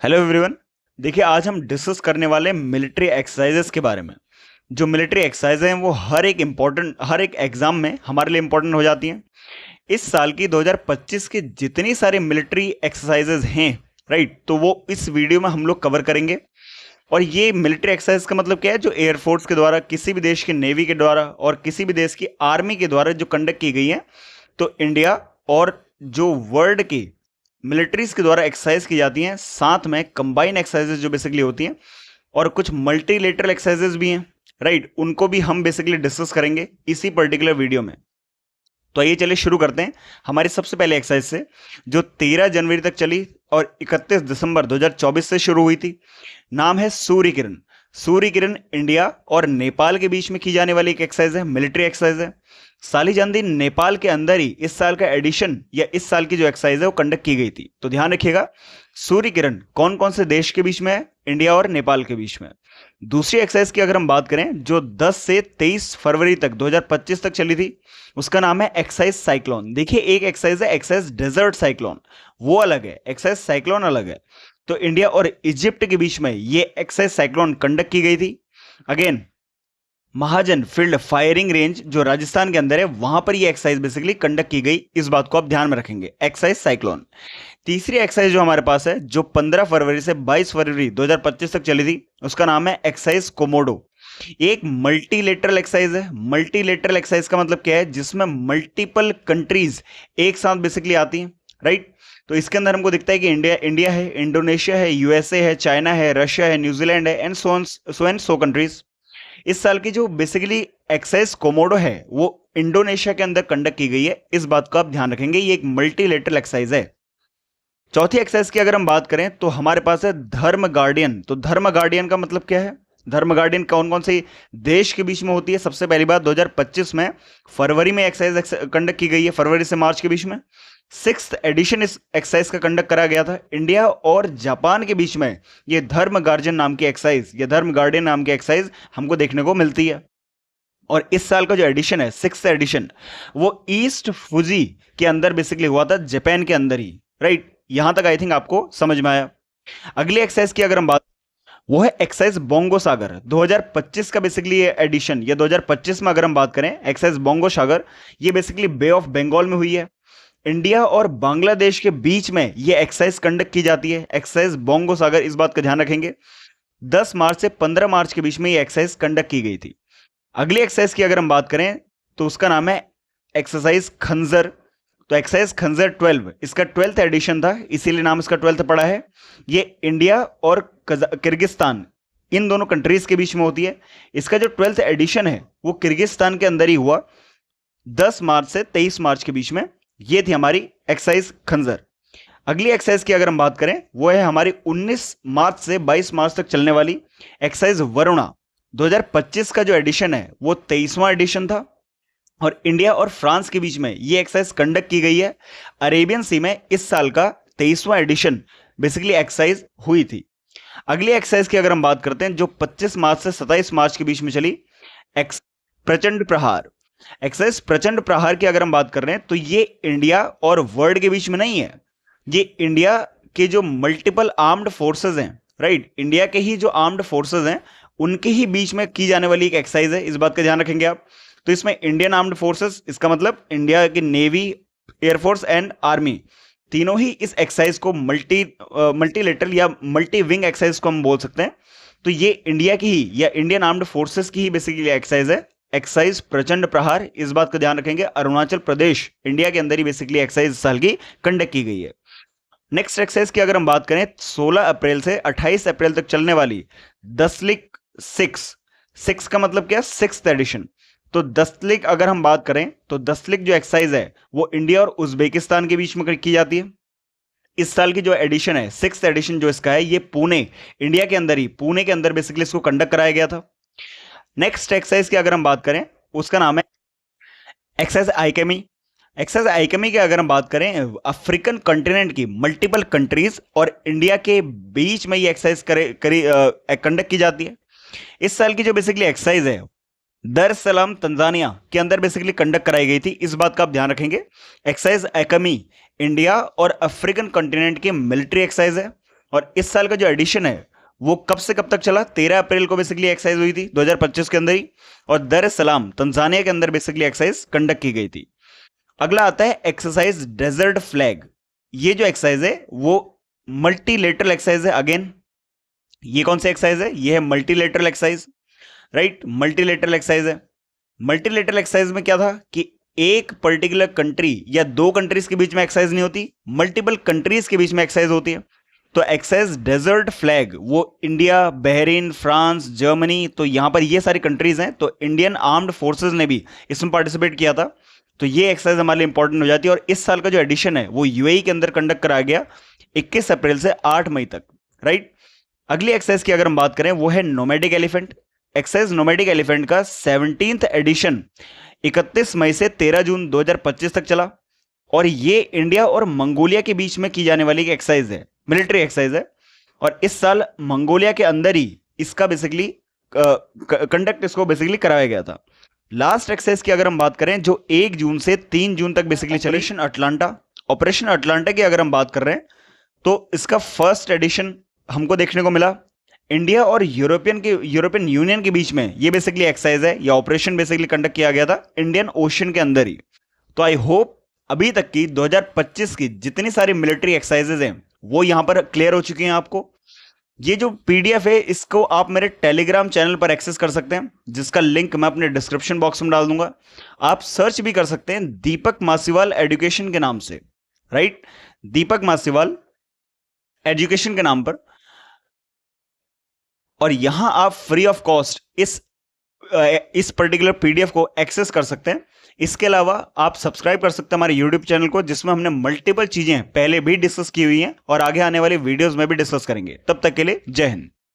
Hello everyone. देखिए, आज हम डिस्कस करने वाले हैं मिलिट्री एक्सरसाइजेस के बारे में। जो मिलिट्री एक्सरसाइज हैं वो हर एक एग्जाम में हमारे लिए इंपॉर्टेंट हो जाती हैं। इस साल की 2025 के जितनी सारे मिलिट्री एक्सरसाइजेज हैं, राइट, तो वो इस वीडियो में हम लोग कवर करेंगे। और ये मिलिट्री एक्सरसाइज का मतलब क्या है? जो एयरफोर्स के द्वारा, किसी भी देश के नेवी के द्वारा और किसी भी देश की आर्मी के द्वारा जो कंडक्ट की गई है। तो इंडिया और जो वर्ल्ड की मिलिट्रीज के द्वारा एक्सरसाइज की जाती हैं, साथ में कंबाइन एक्सरसाइजेज जो बेसिकली होती हैं, और कुछ मल्टीलेटरल एक्सरसाइजेज भी हैं, राइट, उनको भी हम बेसिकली डिस्कस करेंगे इसी पर्टिकुलर वीडियो में। तो आइए चलिए शुरू करते हैं हमारी सबसे पहले एक्सरसाइज से, जो 13 जनवरी तक चली और 31 दिसंबर 2024 से शुरू हुई थी। नाम है सूर्य किरण। सूर्य किरण इंडिया और नेपाल के बीच में की जाने वाली एक एक्सरसाइज है, मिलिट्री एक्सरसाइज है। सालीजांदी नेपाल के अंदर ही इस साल का एडिशन या इस साल की जो एक्सरसाइज है वो कंडक्ट की गई थी। तो ध्यान रखिएगा, सूर्य किरण कौन कौन से देश के बीच में है? इंडिया और नेपाल के बीच में। दूसरी एक्सरसाइज की अगर हम बात करें, जो 10 से 23 फरवरी तक 2025 तक चली थी, उसका नाम है एक्सरसाइज साइक्लोन। देखिए, एक एक्सरसाइज है एक्सरसाइज डेजर्ट साइक्लोन, वो अलग है, एक्सरसाइज साइक्लोन अलग है। तो इंडिया और इजिप्ट के बीच में ये एक्सरसाइज साइक्लोन कंडक्ट की गई थी। अगेन, महाजन फील्ड फायरिंग रेंज जो राजस्थान के अंदर है, वहां पर ये एक्सरसाइज बेसिकली कंडक्ट की गई। इस बात को आप ध्यान में रखेंगे, एक्सरसाइज साइक्लोन। तीसरी एक्सरसाइज जो हमारे पास है, जो 15 फरवरी से 22 फरवरी 2025 तक चली थी, उसका नाम है एक्सरसाइज कोमोडो। एक मल्टीलेटरल एक्सरसाइज है। मल्टीलेटरल एक्सरसाइज का मतलब क्या है? जिसमें मल्टीपल कंट्रीज एक साथ बेसिकली आती हैं, राइट। तो इसके अंदर हमको दिखता है कि इंडिया है, इंडोनेशिया है, यूएसए है, चाइना है, रशिया है, न्यूजीलैंड है, एंड सो कंट्रीज। इस साल की जो बेसिकली एक्सरसाइज कोमोडो है वो इंडोनेशिया के अंदर कंडक्ट की गई है। इस बात को आप ध्यान रखेंगे, ये एक मल्टीलेटरल एक्सरसाइज है। चौथी एक्सरसाइज की अगर हम बात करें तो हमारे पास है धर्म गार्डियन। तो धर्म गार्डियन का मतलब क्या है? धर्म गार्डियन कौन कौन से देश के बीच में होती है? सबसे पहली बात, 2025 में फरवरी में एक्सरसाइज कंडक्ट की गई है, फरवरी से मार्च के बीच में। 6th एडिशन इस एक्सरसाइज का कंडक्ट करा गया था। इंडिया और जापान के बीच में ये धर्म गार्जियन नाम की एक्सरसाइज या धर्म गार्डियन नाम की एक्सरसाइज हमको देखने को मिलती है। और इस साल का जो एडिशन है, 6th एडिशन, वो ईस्ट फुजी के अंदर बेसिकली हुआ था, जापान के अंदर ही, राइट। यहां तक आई थिंक आपको समझ में आया। अगली एक्सरसाइज की अगर हम बात, वो है एक्सरसाइज बोंगो सागर। 2025 का बेसिकली ये एडिशन, या 2025 में अगर हम बात करें, एक्सरसाइज बोंगो सागर, ये बेसिकली बे ऑफ बंगाल में हुई है। इंडिया और बांग्लादेश के बीच में ये एक्सरसाइज कंडक्ट की जाती है, एक्सरसाइज बोंगो सागर। इस बात का ध्यान रखेंगे। 10 मार्च से 15 मार्च के बीच में ये एक्सरसाइज कंडक्ट की गई थी। अगली एक्सरसाइज की अगर हम बात करें तो उसका नाम है एक्सरसाइज खंजर। तो एक्सरसाइज खंजर 12, इसका 12th एडिशन था, इसीलिए नाम इसका 12th पड़ा है। ये इंडिया और किर्गिस्तान, इन दोनों कंट्रीज के बीच में होती है। इसका जो 12th एडिशन है वो किर्गिस्तान के अंदर ही हुआ, 10 मार्च से 23 मार्च के बीच में। ये थी हमारी एक्सरसाइज खंजर। अगली एक्सरसाइज की अगर हम बात करें, वो है हमारी 19 मार्च से 22 मार्च तक चलने वाली एक्सरसाइज वरुणा। 2025 का जो एडिशन है वो 23वां एडिशन था, और इंडिया और फ्रांस के बीच में ये एक्सरसाइज कंडक्ट की गई है। अरेबियन सी में इस साल का 23वां एडिशन बेसिकली एक्सरसाइज हुई थी। अगली एक्सरसाइज की अगर हम बात करते हैं, जो 25 मार्च से 27 मार्च के बीच में चली, प्रचंड प्रहार। एक्सरसाइज प्रचंड प्रहार की अगर हम बात कर रहे हैं तो ये इंडिया और वर्ल्ड के बीच में नहीं है, ये इंडिया के जो मल्टीपल आर्म्ड फोर्सेस हैं, राइट, इंडिया के ही जो आर्म्ड फोर्सेस हैं उनके ही बीच में की जाने वाली एक एक्सरसाइज है। इस बात का ध्यान रखेंगे आप। तो इसमें इंडियन आर्म्ड फोर्सेस, इसका मतलब इंडिया की नेवी, एयरफोर्स एंड आर्मी, तीनों ही इस एक्सरसाइज को मल्टीलेटरल या मल्टी विंग एक्सरसाइज को हम बोल सकते हैं। तो ये इंडिया की ही या इंडियन आर्म्ड फोर्सेस की ही बेसिकली एक्सरसाइज है, एक्सरसाइज प्रचंड प्रहार। इस बात का ध्यान रखेंगे, अरुणाचल प्रदेश, इंडिया के अंदर ही बेसिकली एक्सरसाइज इस साल की कंडक्ट की गई है। नेक्स्ट एक्सरसाइज की अगर हम बात करें, 16 अप्रैल से 28 अप्रैल तक चलने वाली दसलिक 6 का मतलब क्या? 6th addition. तो दस्तलिक अगर हम बात करें तो दस्तलिक जो एक्सरसाइज है वो इंडिया और उज्बेकिस्तान के बीच में की जाती है। इस साल की जो एडिशन है, 6th एडिशन जो इसका है, ये पुणे, इंडिया के अंदर ही, पुणे के अंदर बेसिकली इसको कंडक्ट कराया गया था। नेक्स्ट एक्सरसाइज की अगर हम बात करें, उसका नाम है एक्सरसाइज आइकेमी। एक्सरसाइज आइकेमी की अगर हम बात करें, अफ्रीकन कॉन्टिनेंट की मल्टीपल कंट्रीज और इंडिया के बीच में ये एक्सरसाइज कंडक्ट की जाती है। इस साल की जो बेसिकली एक्सरसाइज है, दर एस सलाम तंजानिया के अंदर बेसिकली कंडक्ट कराई गई थी। इस बात का आप ध्यान रखेंगे। एक्सरसाइज आइकेमी इंडिया और अफ्रीकन कॉन्टिनेंट की मिलिट्री एक्सरसाइज है, और इस साल का जो एडिशन है वो कब से कब तक चला? 13 अप्रैल को बेसिकली एक्सरसाइज हुई थी 2025 के अंदर ही, और दर es सलाम तंजानिया के अंदर बेसिकली एक्सरसाइज कंडक्ट की गई थी। अगला आता है एक्सरसाइज डेजर्ट फ्लैग। ये जो एक्सरसाइज है वो मल्टीलेटरल एक्सरसाइज है। अगेन ये कौन सी एक्सरसाइज है? ये है multilateral exercise, right? Multilateral exercise है। मल्टीलेटरल एक्सरसाइज में क्या था कि एक पर्टिकुलर कंट्री या दो कंट्रीज के बीच में एक्सरसाइज नहीं होती, मल्टीपल कंट्रीज के बीच में एक्सरसाइज होती है। तो एक्सरसाइज डेजर्ट फ्लैग वो इंडिया, बहरीन, फ्रांस, जर्मनी, तो यहां पर ये सारी कंट्रीज हैं, तो इंडियन आर्म्ड फोर्सेज ने भी इसमें पार्टिसिपेट किया था। तो ये एक्सरसाइज हमारे लिए इंपॉर्टेंट हो जाती है। और इस साल का जो एडिशन है वो यूएई के अंदर कंडक्ट कराया गया 21 अप्रैल से 8 मई तक, राइट? अगली एक्सरसाइज की अगर हम बात करें वो है nomadic elephant. Exercise nomadic elephant का 17th एडिशन 31 मई से 13 जून 2025 तक चला, और ये इंडिया और मंगोलिया के बीच में की जाने वाली एक एक्सरसाइज है, मिलिट्री एक्सरसाइज है। और इस साल मंगोलिया के अंदर ही इसका बेसिकली कंडक्ट इसको बेसिकली कराया गया था। लास्ट एक्सरसाइज की अगर हम बात करें जो 1 जून से 3 जून तक बेसिकली चली, ऑपरेशन अटलांटा की अगर हम बात कर रहे हैं तो इसका फर्स्ट एडिशन हमको देखने को मिला इंडिया और यूरोपियन यूनियन के बीच में। ये बेसिकली एक्सरसाइज है या ऑपरेशन बेसिकली कंडक्ट किया गया था इंडियन ओशन के अंदर ही। तो आई होप अभी तक की 2025 की जितनी सारी मिलिट्री एक्सरसाइजेज हैं वो यहां पर क्लियर हो चुकी हैं आपको। ये जो पीडीएफ है इसको आप मेरे टेलीग्राम चैनल पर एक्सेस कर सकते हैं, जिसका लिंक मैं अपने डिस्क्रिप्शन बॉक्स में डाल दूंगा। आप सर्च भी कर सकते हैं दीपक मासीवाल एजुकेशन के नाम से, राइट? दीपक मासीवाल एजुकेशन के नाम पर, और यहां आप फ्री ऑफ कॉस्ट इस पर्टिकुलर पीडीएफ को एक्सेस कर सकते हैं। इसके अलावा आप सब्सक्राइब कर सकते हैं हमारे यूट्यूब चैनल को, जिसमें हमने मल्टीपल चीजें पहले भी डिस्कस की हुई हैं और आगे आने वाली वीडियोस में भी डिस्कस करेंगे। तब तक के लिए जय हिंद।